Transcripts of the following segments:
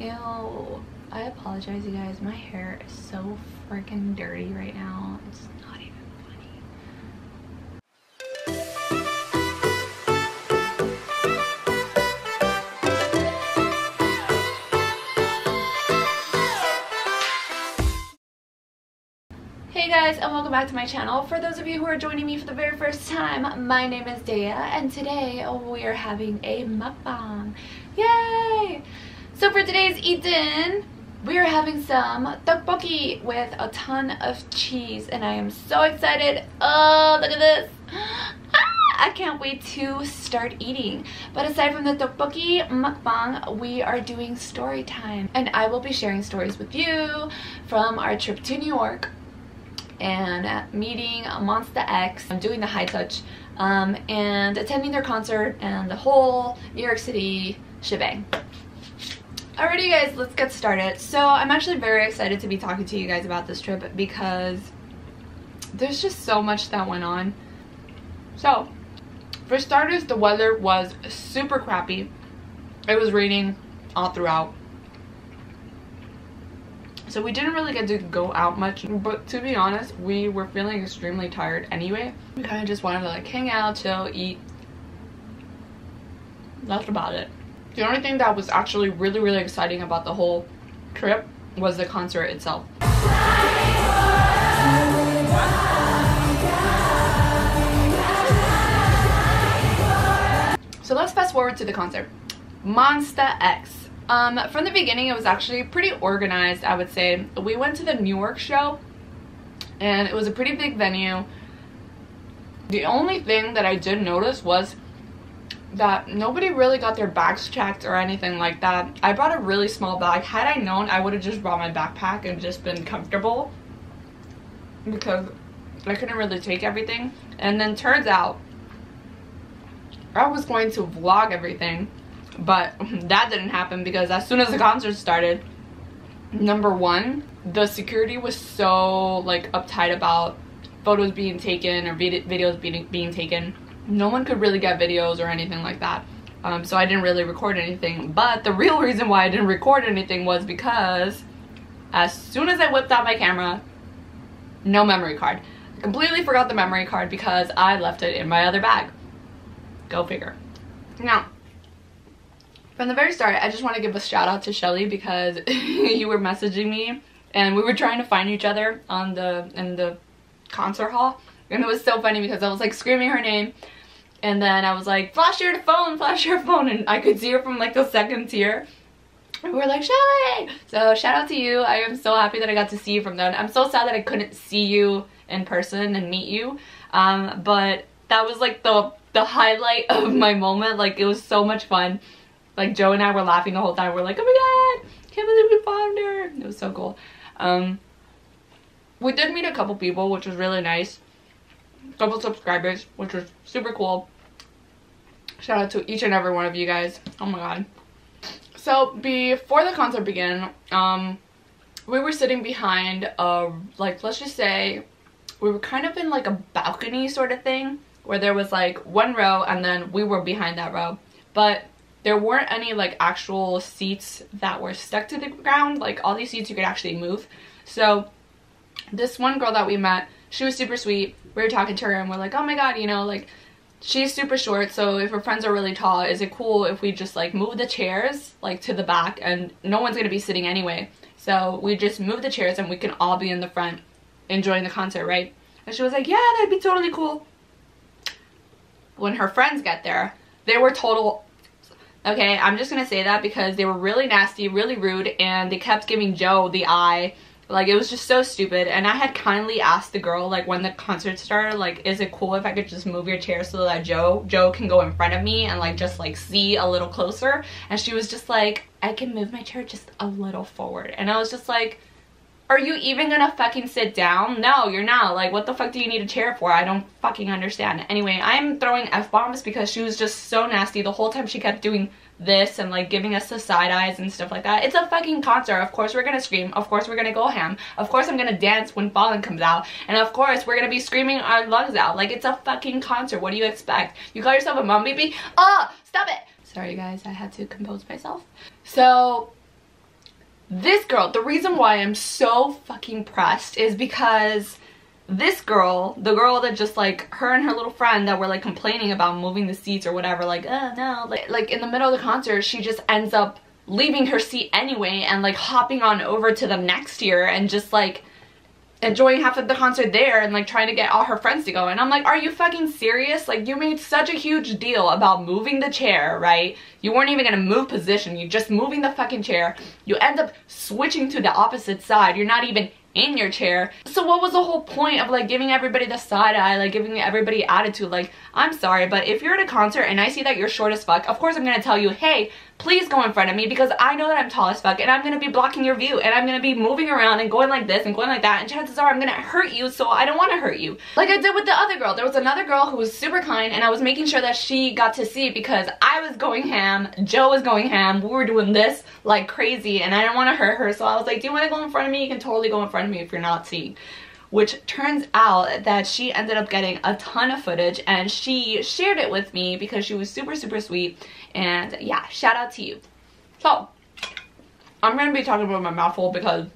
Ew. I apologize, you guys. My hair is so freaking dirty right now. It's not even funny. Hey guys, and welcome back to my channel. For those of you who are joining me for the very first time, my name is DEYA, and today we are having a mukbang. Yay! So for today's eat-in, we are having some tteokbokki with a ton of cheese, and I am so excited. Oh, look at this. I can't wait to start eating. But aside from the tteokbokki mukbang, we are doing story time, and I will be sharing stories with you from our trip to New York and meeting Monsta X, doing the high touch, and attending their concert, and the whole New York City shebang. Alrighty guys, let's get started. So I'm actually very excited to be talking to you guys about this trip because there's just so much that went on. So for starters, the weather was super crappy. It was raining all throughout, so we didn't really get to go out much, but to be honest, we were feeling extremely tired anyway. We kind of just wanted to like hang out, chill, eat. That's about it. The only thing that was actually really exciting about the whole trip was the concert itself. So let's fast forward to the concert. Monsta X. From the beginning, it was actually pretty organized, I would say. We went to the Newark show, and it was a pretty big venue. The only thing that I did notice was that nobody really got their bags checked or anything like that. I brought a really small bag. Had I known, I would have just brought my backpack and just been comfortable because I couldn't really take everything. And then turns out I was going to vlog everything, but that didn't happen because as soon as the concert started, number one, the security was so like uptight about photos being taken or videos being taken. No one could really get videos or anything like that, so I didn't really record anything. But the real reason why I didn't record anything was because as soon as I whipped out my camera, no memory card. I completely forgot the memory card because I left it in my other bag. Go figure. Now, from the very start, I just want to give a shout out to Shelly because you were messaging me and we were trying to find each other in the concert hall, and it was so funny because I was like screaming her name. And then I was like, flash your phone, and I could see her from like the second tier. And we were like, Shelly! So shout out to you. I am so happy that I got to see you from then. I'm so sad that I couldn't see you in person and meet you. But that was like the highlight of my moment. Like, it was so much fun. Like, Joe and I were laughing the whole time. We're like, oh my god, can't believe we found her. It was so cool. We did meet a couple people, which was really nice. A couple subscribers, which was super cool. Shout out to each and every one of you guys. Oh my god. So before the concert began, we were sitting behind like, let's just say we were kind of in like a balcony sort of thing where there was like one row and then we were behind that row, but there weren't any like actual seats that were stuck to the ground. Like, all these seats you could actually move. So this one girl that we met, she was super sweet. We were talking to her and we're like, oh my god, you know, like, she's super short, so if her friends are really tall, is it cool if we just like move the chairs like to the back, and no one's gonna be sitting anyway, so we just move the chairs and we can all be in the front enjoying the concert, right? And she was like, yeah, that'd be totally cool. When her friends get there, they were total, okay, I'm just gonna say that because they were really nasty, really rude, and they kept giving Joe the eye. Like, it was just so stupid. And I had kindly asked the girl, like, when the concert started, like, is it cool if I could just move your chair so that Joe can go in front of me and like just like see a little closer? And she was just like, I can move my chair just a little forward. And I was just like, are you even gonna fucking sit down? No, you're not. Like, what the fuck do you need a chair for? I don't fucking understand. Anyway, I'm throwing F-bombs because she was just so nasty the whole time. She kept doing this and like giving us the side eyes and stuff like that. It's a fucking concert. Of course we're gonna scream. Of course we're gonna go ham. Of course I'm gonna dance when Fallen comes out. And of course we're gonna be screaming our lungs out. Like, it's a fucking concert. What do you expect? You call yourself a mom baby? Oh, stop it! Sorry guys, I had to compose myself. So this girl, the reason why I'm so fucking pressed is because this girl, the girl that just like, her and her little friend that were like complaining about moving the seats or whatever, like, oh no, like in the middle of the concert, she just ends up leaving her seat anyway and like hopping on over to the next tier and just like enjoying half of the concert there and like trying to get all her friends to go. And I'm like, are you fucking serious? Like, you made such a huge deal about moving the chair, right? You weren't even gonna move position, you just moving the fucking chair. You end up switching to the opposite side, you're not even in your chair. So what was the whole point of like giving everybody the side eye, like giving everybody attitude? Like, I'm sorry, but if you're at a concert and I see that you're short as fuck, of course I'm gonna tell you, hey, please go in front of me, because I know that I'm tall as fuck and I'm gonna be blocking your view and I'm gonna be moving around and going like this and going like that, and chances are I'm gonna hurt you, so I don't want to hurt you. Like I did with the other girl. There was another girl who was super kind and I was making sure that she got to see, because I was going ham, Joe was going ham, we were doing this like crazy and I didn't want to hurt her, so I was like, do you want to go in front of me? You can totally go in front of me if you're not seeing. Which turns out that she ended up getting a ton of footage and she shared it with me because she was super sweet. And yeah, shout out to you. So I'm gonna be talking about my mouth full because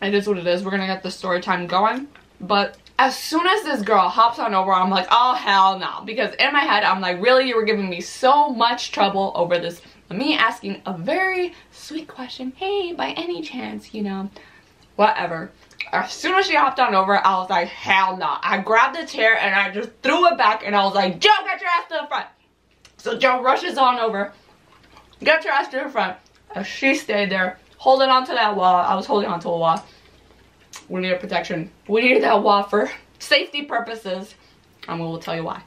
it is what it is. We're gonna get the story time going. But as soon as this girl hops on over, I'm like, oh hell no. Because in my head, I'm like, really, you were giving me so much trouble over this, me asking a very sweet question. Hey, by any chance, you know, whatever. As soon as she hopped on over, I was like, hell no. I grabbed the chair and I just threw it back and I was like, Joe, get your ass to the front. So Joe rushes on over, get your ass to the front. And she stayed there, holding onto that wall. I was holding onto a wall. We needed protection. We needed that wall for safety purposes. And we will tell you why.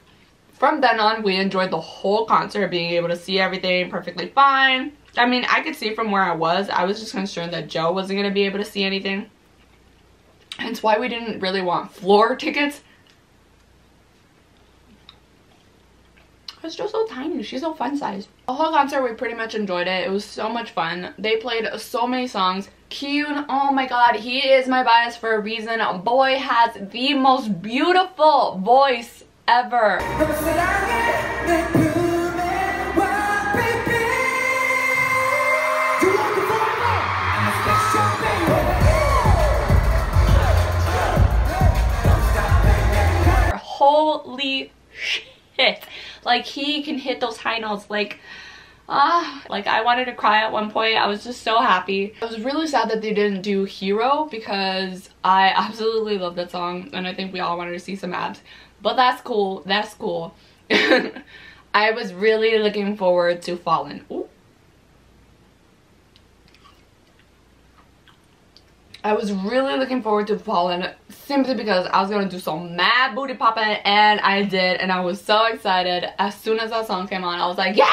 From then on, we enjoyed the whole concert, being able to see everything perfectly fine. I mean, I could see from where I was just concerned that Joe wasn't going to be able to see anything. Hence why we didn't really want floor tickets. It's just so tiny. She's so fun size. The whole concert, we pretty much enjoyed it. It was so much fun. They played so many songs. Kyun, oh my god, he is my bias for a reason. Boy has the most beautiful voice ever. Holy shit. Like, he can hit those high notes like I wanted to cry at one point. I was just so happy. I was really sad that they didn't do Hero because I absolutely love that song and I think we all wanted to see some abs. But that's cool. That's cool. I was really looking forward to Fallen. Ooh. I was really looking forward to Fallen simply because I was gonna do some mad booty popping, and I did, and I was so excited. As soon as that song came on, I was like, yeah!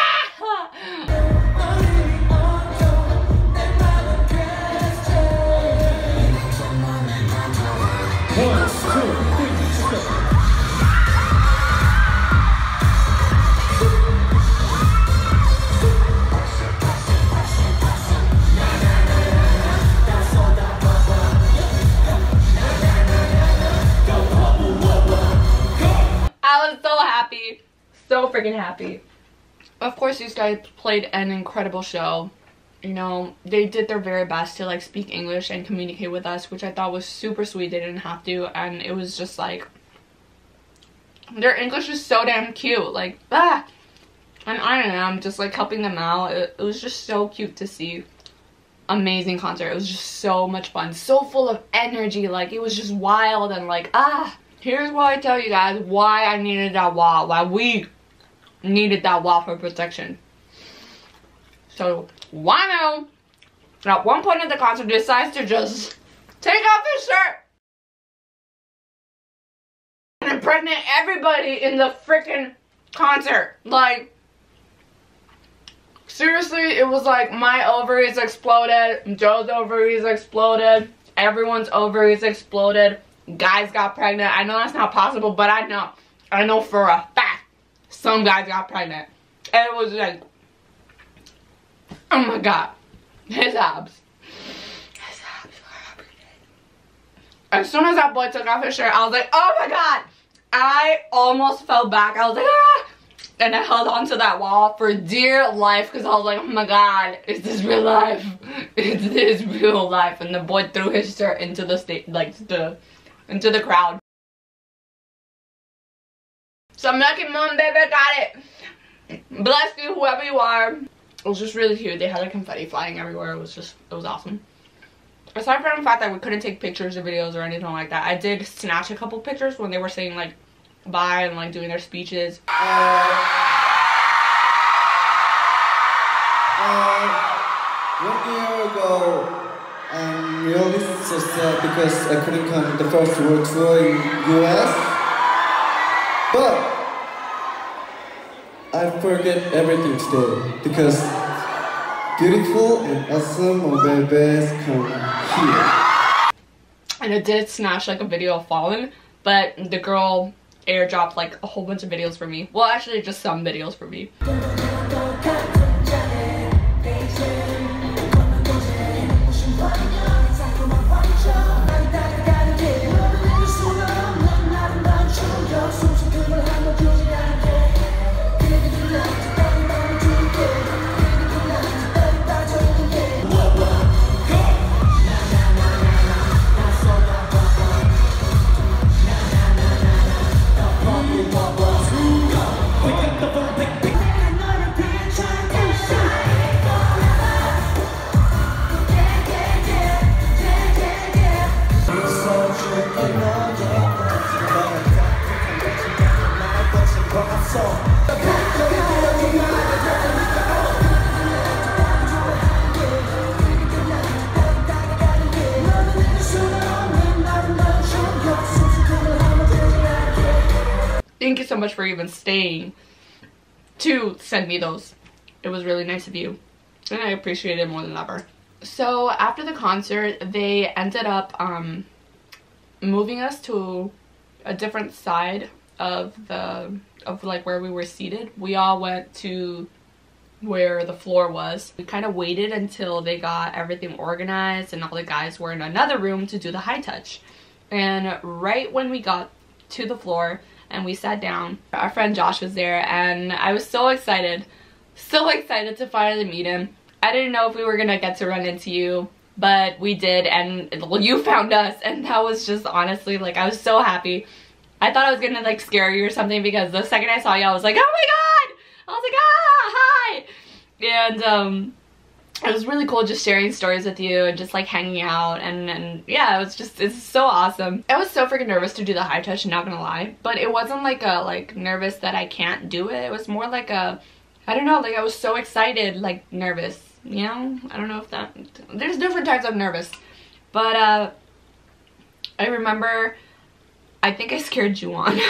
So freaking happy. Of course, these guys played an incredible show. You know, they did their very best to like speak English and communicate with us, which I thought was super sweet. They didn't have to, and it was just like, their English is so damn cute. Like, and I am just like helping them out. It was just so cute to see. Amazing concert. It was just so much fun, so full of energy. Like, it was just wild and like, here's why I tell you guys why I needed that wall, why we needed that wall for protection. So Wano, at one point in the concert, decides to just take off his shirt and impregnate everybody in the freaking concert. Like, seriously, it was like my ovaries exploded, Joe's ovaries exploded, everyone's ovaries exploded. Guys got pregnant. I know that's not possible, but I know for a fact some guys got pregnant. And it was like, oh my god, his abs were everything. As soon as that boy took off his shirt, I was like, oh my god. I almost fell back. I was like, ah. And I held onto that wall for dear life because I was like, oh my god, is this real life? Is this real life? And the boy threw his shirt into the state, like into the crowd. So I'm lucky mom, baby, got it. Bless you, whoever you are. It was just really cute. They had like confetti flying everywhere. It was awesome. Aside from the fact that we couldn't take pictures or videos or anything like that, I did snatch a couple pictures when they were saying like bye and like doing their speeches. 1 year ago, I'm really so sad because I couldn't come to the first world tour in US. But I forget everything today because beautiful and awesome babies come here. And it did snatch like a video of Fallen, but the girl airdropped like a whole bunch of videos for me. Well, actually just some videos for me. Thank you so much for even staying to send me those. It was really nice of you, and I appreciate it more than ever. So after the concert, they ended up moving us to a different side of like where we were seated. We all went to where the floor was. We kind of waited until they got everything organized and all the guys were in another room to do the high touch. And right when we got to the floor and we sat down, our friend Josh was there, and I was so excited to finally meet him. I didn't know if we were gonna get to run into you, but we did, and well, you found us, and that was just honestly, like, I was so happy. I thought I was gonna like scare you or something because the second I saw you I was like, oh my god! I was like, ah, hi! And it was really cool just sharing stories with you and just like hanging out, and yeah, it's so awesome. I was so freaking nervous to do the high touch, not gonna lie, but it wasn't like a nervous that I can't do it. It was more like a, I don't know, like I was so excited, like nervous, you know? I don't know if that, there's different types of nervous, but I remember, I think I scared Juwon.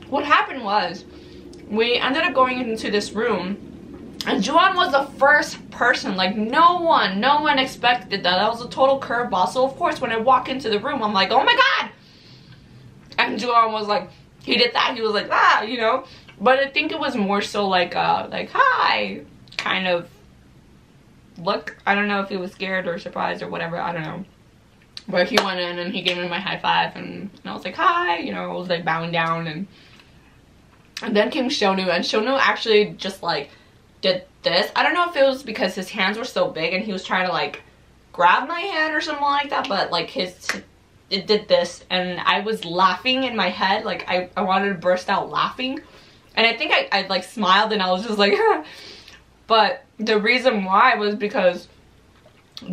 What happened was, we ended up going into this room, and Juwon was the first person. Like, no one expected that. That was a total curveball. So of course when I walk into the room, I'm like, oh my god! And Juwon was like, he did that, he was like, ah, you know? But I think it was more so like hi kind of look. I don't know if he was scared or surprised or whatever, I don't know. But he went in and he gave me my high five, and I was like, hi, you know, I was like bowing down, and then came Shonu, and Shonu actually just like did this. I don't know if it was because his hands were so big and he was trying to like grab my hand or something like that, but like it did this, and I was laughing in my head, like I wanted to burst out laughing, and I think I like smiled and I was just like but the reason why was because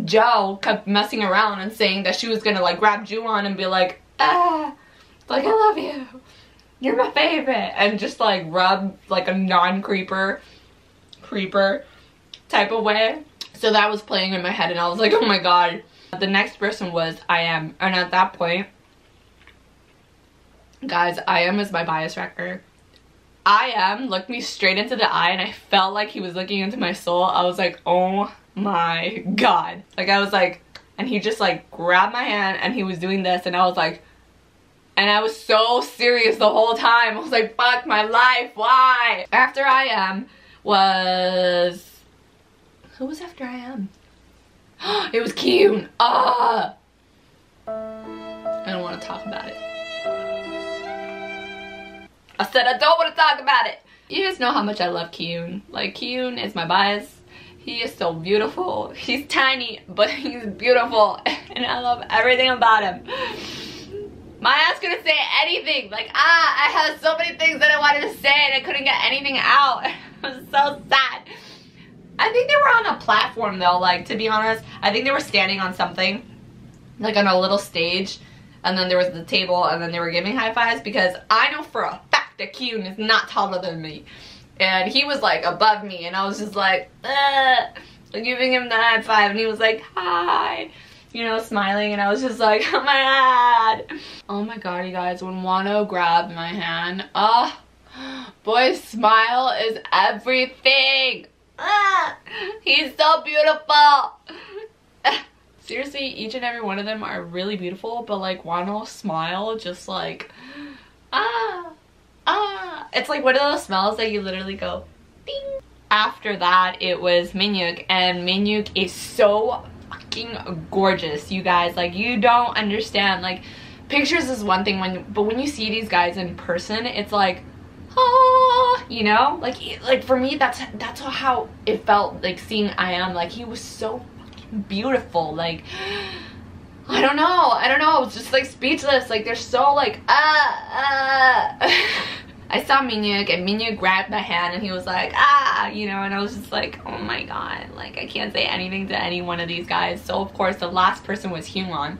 Jo kept messing around and saying that she was gonna like grab Juwon and be like, ah, like, I love you, you're my favorite, and just like rub like a non-creeper type of way. So that was playing in my head, and I was like, oh my god. The next person was IM, and at that point, guys, IM is my bias wrecker. IM looked me straight into the eye, and I felt like he was looking into my soul. I was like, oh my god. Like, I was like, and he just like grabbed my hand and he was doing this, and I was like, and I was so serious the whole time. I was like, fuck my life, why? After IM was, who was after IM? It was Kyun. I don't want to talk about it. I said I don't want to talk about it. You guys know how much I love Kyun. Like, Kyun is my bias. He is so beautiful. He's tiny, but he's beautiful. And I love everything about him. My ass couldn't say anything. Like, I had so many things that I wanted to say and I couldn't get anything out. I was so sad. I think they were on a platform though, like, to be honest. I think they were standing on something, like on a little stage. And then there was the table and then they were giving high fives, because I know for a fact that Kyun is not taller than me. And he was like above me and I was just like, giving him the high five, and he was like, hi, you know, smiling, and I was just like, oh my god. Oh my god, you guys, when Wano grabbed my hand, boy's smile is everything. He's so beautiful. Seriously, each and every one of them are really beautiful, but like Wano's smile, just like, it's like one of those smells that you literally go, ding. After that, it was Minhyuk, and Minhyuk is so fucking gorgeous, you guys. Like, you don't understand. Like, pictures is one thing, but when you see these guys in person, it's like, you know, like for me, that's how it felt, like seeing IM. Like, he was so fucking beautiful. Like, I don't know, I was just like speechless. Like, they're so like I saw Minhyuk, and Minhyuk grabbed my hand and he was like, you know, and I was just like, oh my god, like, I can't say anything to any one of these guys. So of course the last person was Hyungwon,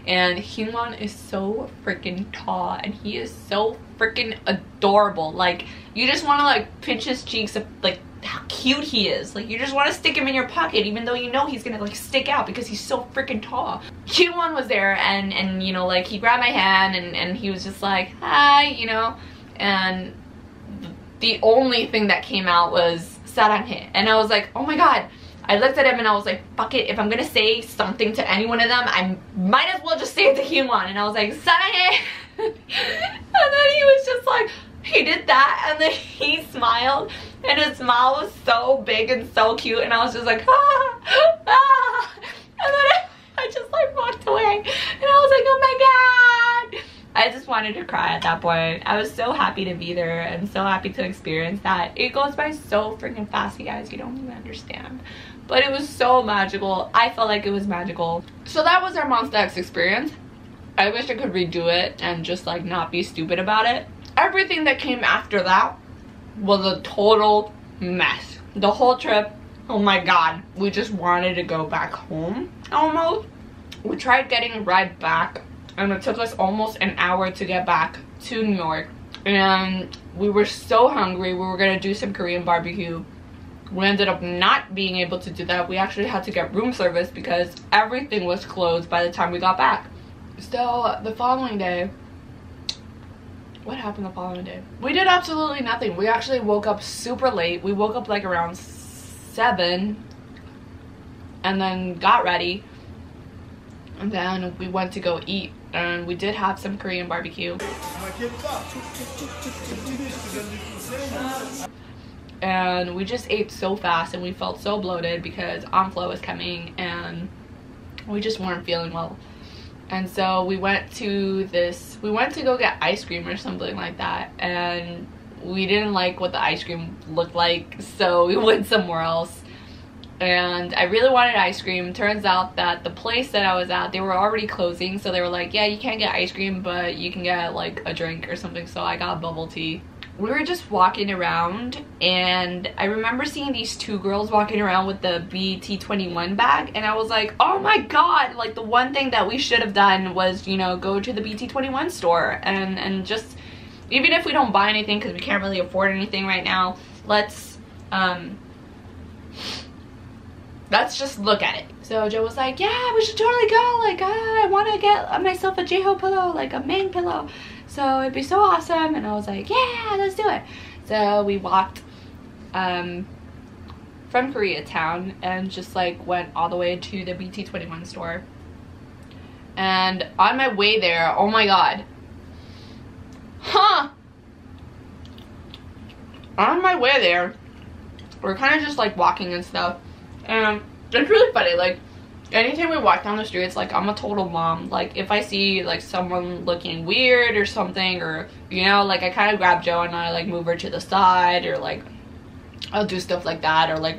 and Hyungwon is so freaking tall and he is so freaking adorable. Like, you just want to like pinch his cheeks, like how cute he is. Like, you just want to stick him in your pocket, even though you know he's gonna like stick out because he's so freaking tall. Hyungwon was there, and you know, like, he grabbed my hand and he was just like, hi, you know. And the only thing that came out was Saranghae, and I was like, oh my god. I looked at him and I was like, fuck it, if I'm gonna say something to any one of them, I might as well just say it to Hyungwon. And I was like, Saranghae. And then he was just like, he did that, and then he smiled, and his smile was so big and so cute, and I was just like, and then I just like walked away, and I was like, oh my god. I just wanted to cry at that point. I was so happy to be there and so happy to experience that. It goes by so freaking fast, you guys. You don't even understand. But it was so magical. I felt like it was magical. So that was our Monsta X experience. I wish I could redo it and just like not be stupid about it. Everything that came after that was a total mess. The whole trip, oh my god. We just wanted to go back home almost. We tried getting a ride back, and it took us almost an hour to get back to New York. And we were so hungry. We were gonna do some Korean barbecue. We ended up not being able to do that. We actually had to get room service because everything was closed by the time we got back. So the following day, what happened the following day? We did absolutely nothing. We actually woke up super late. We woke up like around 7 and then got ready. And then we went to go eat, and we did have some Korean barbecue. And we just ate so fast, and we felt so bloated because Onflo was coming and we just weren't feeling well. And so we went to go get ice cream or something like that, and we didn't like what the ice cream looked like, so we went somewhere else. And I really wanted ice cream. Turns out that the place that I was at, they were already closing, so they were like, yeah, you can't get ice cream, but you can get like a drink or something. So I got bubble tea. We were just walking around, and I remember seeing these two girls walking around with the BT21 bag, and I was like, oh my god, like, the one thing that we should have done was, you know, go to the BT21 store and just, even if we don't buy anything because we can't really afford anything right now, let's just look at it. So Joe was like, yeah, we should totally go. Like, I want to get myself a J-Ho pillow, like a main pillow. So it'd be so awesome. And I was like, yeah, let's do it. So we walked from Koreatown and just like went all the way to the BT21 store. And on my way there, oh my god. On my way there, we're kind of just like walking and stuff. And it's really funny, like, anytime we walk down the streets, like, I'm a total mom. Like, if I see, like, someone looking weird or something, or, you know, like, I kind of grab Jo and I, like, move her to the side, or, like, I'll do stuff like that, or, like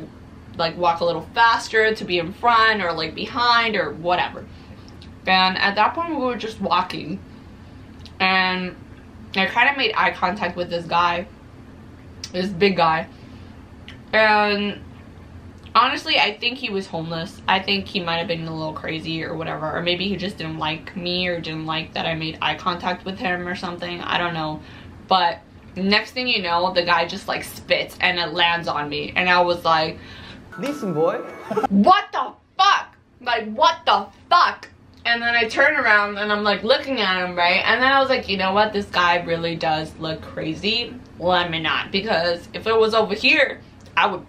walk a little faster to be in front, or, like, behind, or whatever. And at that point, we were just walking, and I kind of made eye contact with this guy, this big guy, and honestly, I think he was homeless. I think he might have been a little crazy or whatever, or maybe he just didn't like me, or didn't like that I made eye contact with him or something. I don't know. But next thing you know, the guy just like spits and it lands on me, and I was like, Listen, boy. what the fuck? Like, what the fuck? And then I turn around and I'm like looking at him, right? And then I was like, you know what? This guy really does look crazy. Let me not. Because if it was over here, I would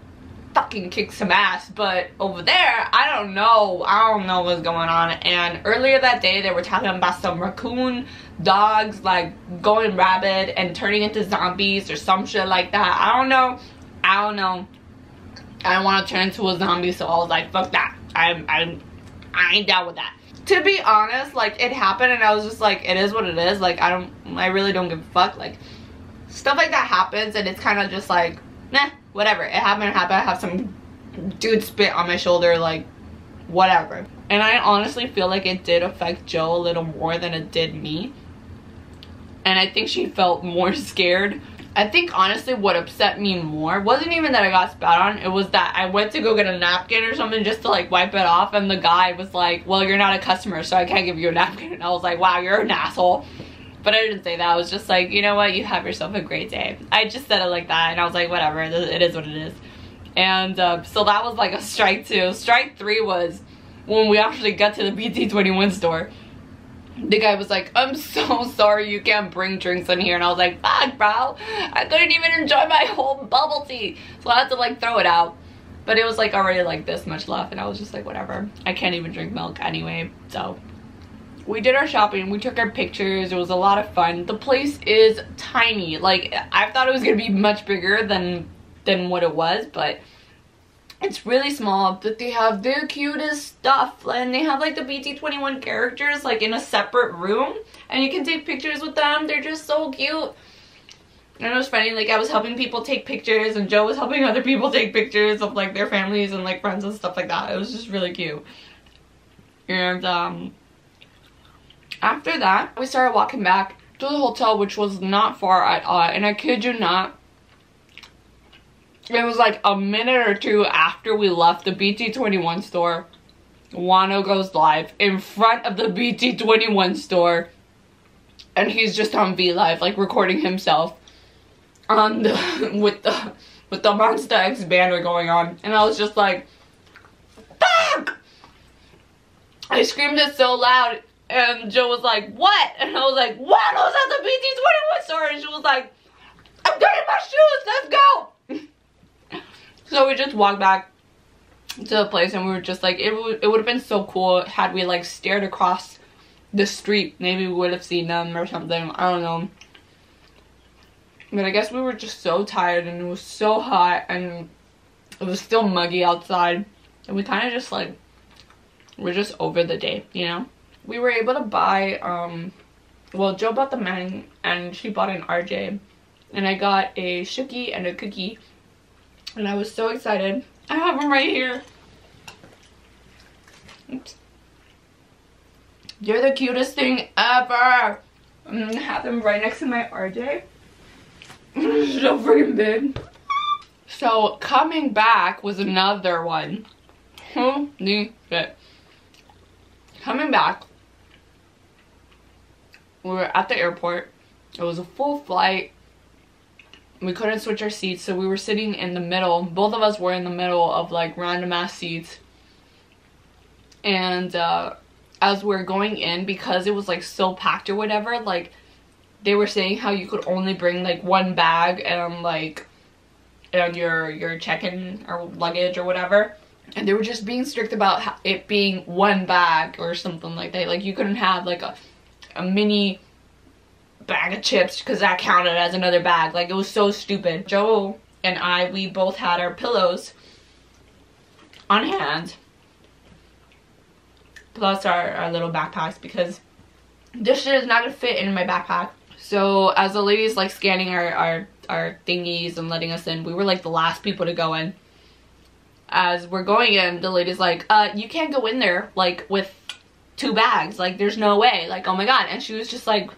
fucking kick some ass. But over there, I don't know. I don't know what's going on. And earlier that day, they were talking about some raccoon dogs, like, going rabid and turning into zombies or some shit like that. I don't know. I don't want to turn into a zombie, so I was like, fuck that. I ain't down with that. To be honest, like, it happened and I was just like, it is what it is. Like, I really don't give a fuck. Like, stuff like that happens and it's kind of just like, nah, whatever. It happened. I have some dude spit on my shoulder, like, whatever. And I honestly feel like it did affect Jo a little more than it did me. And I think she felt more scared. I think honestly what upset me more wasn't even that I got spat on. It was that I went to go get a napkin or something just to like wipe it off, and the guy was like, well, you're not a customer, so I can't give you a napkin. And I was like, wow, you're an asshole. But I didn't say that. I was just like, you know what, you have yourself a great day. I just said it like that, and I was like, whatever, it is what it is. And so that was like a strike 2. Strike 3 was when we actually got to the BT21 store. The guy was like, I'm so sorry you can't bring drinks in here. And I was like, fuck, bro. I couldn't even enjoy my whole bubble tea. So I had to like throw it out. But it was like already like this much left. And I was just like, whatever. I can't even drink milk anyway. So we did our shopping. We took our pictures. It was a lot of fun. The place is tiny. Like, I thought it was going to be much bigger than what it was. But it's really small, but they have their cutest stuff, and they have like the BT21 characters like in a separate room, and you can take pictures with them. They're just so cute. And it was funny, like, I was helping people take pictures, and Jo was helping other people take pictures of like their families and like friends and stuff like that. It was just really cute. And after that, we started walking back to the hotel, which was not far at all, and I kid you not, it was like a minute or two after we left the BT21 store, Wano goes live in front of the BT21 store, and he's just on V Live, like recording himself on the with the Monsta X banner going on, and I was just like, fuck! I screamed it so loud, and Jo was like, what? And I was like, Wano's at the BT21 store, and she was like, I'm getting my shoes, let's go! So we just walked back to the place, and we were just like, it would have been so cool had we like stared across the street. Maybe we would have seen them or something. I don't know. But I guess we were just so tired, and it was so hot, and it was still muggy outside. And we kind of just like, we're just over the day, you know? We were able to buy, well, Jo bought the Mang, and she bought an RJ. And I got a Shooky and a cookie. And I was so excited. I have them right here. Oops. They're the cutest thing ever. I'm gonna have them right next to my RJ. So freaking big. So coming back was another one. Holy shit. Coming back, we were at the airport. It was a full flight. We couldn't switch our seats, so we were sitting in the middle. Both of us were in the middle of like random ass seats. And as we're going in, because it was like so packed or whatever, like they were saying how you could only bring like one bag and like and your check-in or luggage or whatever. And they were just being strict about it being one bag or something like that. Like you couldn't have like a mini bag of chips because that counted as another bag. Like, it was so stupid. Jo and I, we both had our pillows on hand, plus our little backpacks, because this shit is not gonna fit in my backpack. So as the ladies like scanning our thingies and letting us in, we were like the last people to go in. As we're going in, the lady's like, you can't go in there like with 2 bags, like there's no way, like oh my god. And she was just like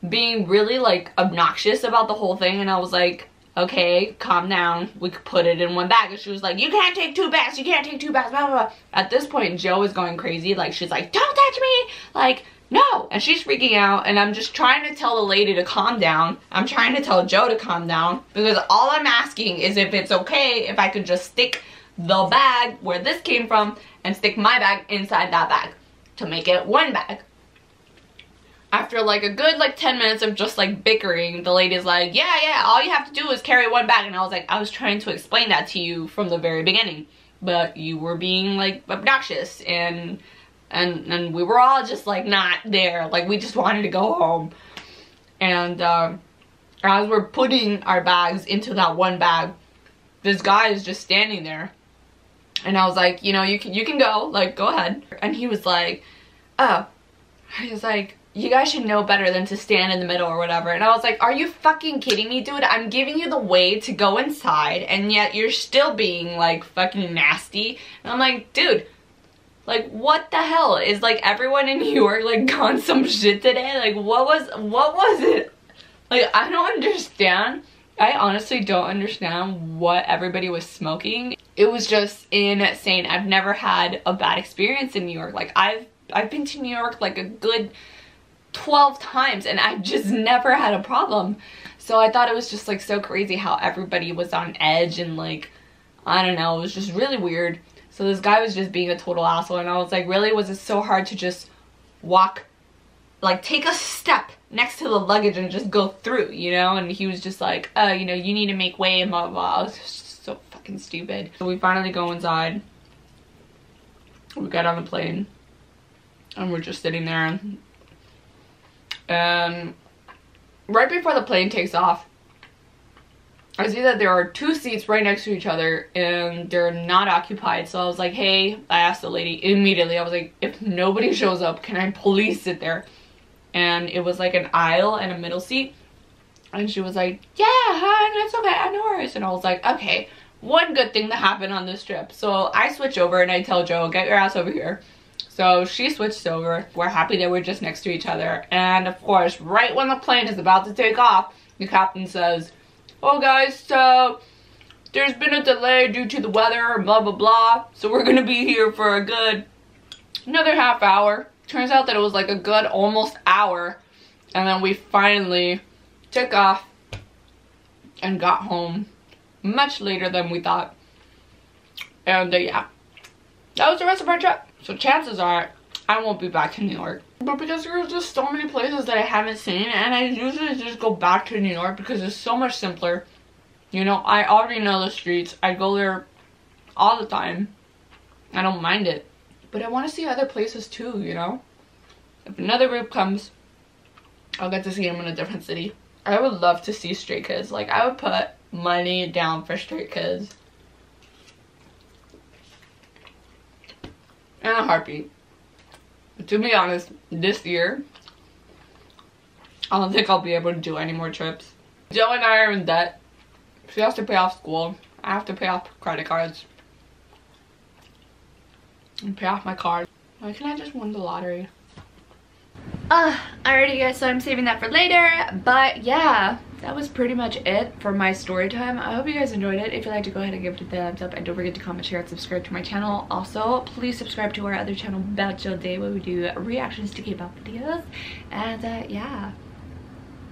being really like obnoxious about the whole thing, and I was like, okay, calm down, we could put it in 1 bag. And she was like, you can't take 2 bags, you can't take 2 bags, blah blah blah. At this point Joe is going crazy, like she's like, don't touch me, like no. And she's freaking out, and I'm just trying to tell the lady to calm down. I'm trying to tell Joe to calm down, because all I'm asking is if it's okay if I could just stick the bag where this came from and stick my bag inside that bag to make it 1 bag. After like a good like 10 minutes of just like bickering, the lady's like, yeah, all you have to do is carry 1 bag. And I was like, I was trying to explain that to you from the very beginning, but you were being like obnoxious, and we were all just like not there, like we just wanted to go home. And as we're putting our bags into that 1 bag, this guy is just standing there, and I was like, you know, you can go, like go ahead. And he was like, oh, he was like, you guys should know better than to stand in the middle or whatever. And I was like, are you fucking kidding me, dude? I'm giving you the way to go inside, and yet you're still being like fucking nasty. And I'm like, dude, like what the hell? Is like everyone in New York like on some shit today? Like what was it? Like I don't understand. I honestly don't understand what everybody was smoking. It was just insane. I've never had a bad experience in New York. Like I've been to New York like a good 12 times, and I've just never had a problem. So I thought it was just like so crazy how everybody was on edge, and like I don't know, it was just really weird. So this guy was just being a total asshole, and I was like, really, was it so hard to just walk, like take a step next to the luggage and just go through, you know? And he was just like, oh, you know, you need to make way and blah blah blah. It was just so fucking stupid. So we finally go inside, we got on the plane, and we're just sitting there. And right before the plane takes off, I see that there are 2 seats right next to each other, and they're not occupied. So I was like, hey, I asked the lady immediately, I was like, if nobody shows up, can I please sit there? And it was like an aisle and a middle seat, and she was like, yeah, hon, it's okay, no worries. And I was like, okay, one good thing that happened on this trip. So I switch over and I tell Joe, get your ass over here. So she switched over. We're happy that we're just next to each other. And of course, right when the plane is about to take off, the captain says, oh guys, so there's been a delay due to the weather, blah blah blah. So we're gonna be here for a good another half hour. Turns out that it was like a good almost hour. And then we finally took off and got home much later than we thought. And yeah, that was the rest of our trip. So chances are I won't be back to New York. But because there's just so many places that I haven't seen, and I usually just go back to New York because it's so much simpler. You know, I already know the streets. I go there all the time. I don't mind it. But I want to see other places too, you know? If another group comes, I'll get to see them in a different city. I would love to see Stray Kids. Like, I would put money down for Stray Kids. In a heartbeat. But to be honest, this year, I don't think I'll be able to do any more trips. Joe and I are in debt. She has to pay off school. I have to pay off credit cards. And pay off my car. Why can't I just win the lottery? Alrighty guys, so I'm saving that for later. But yeah, that was pretty much it for my story time. I hope you guys enjoyed it. If you liked it, go ahead and give it a thumbs up, and don't forget to comment, share, and subscribe to my channel. Also, please subscribe to our other channel, BoutJoDey, where we do reactions to Kpop videos. And yeah,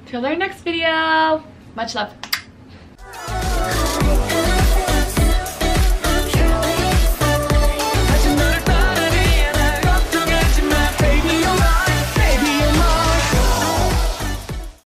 till our next video, much love.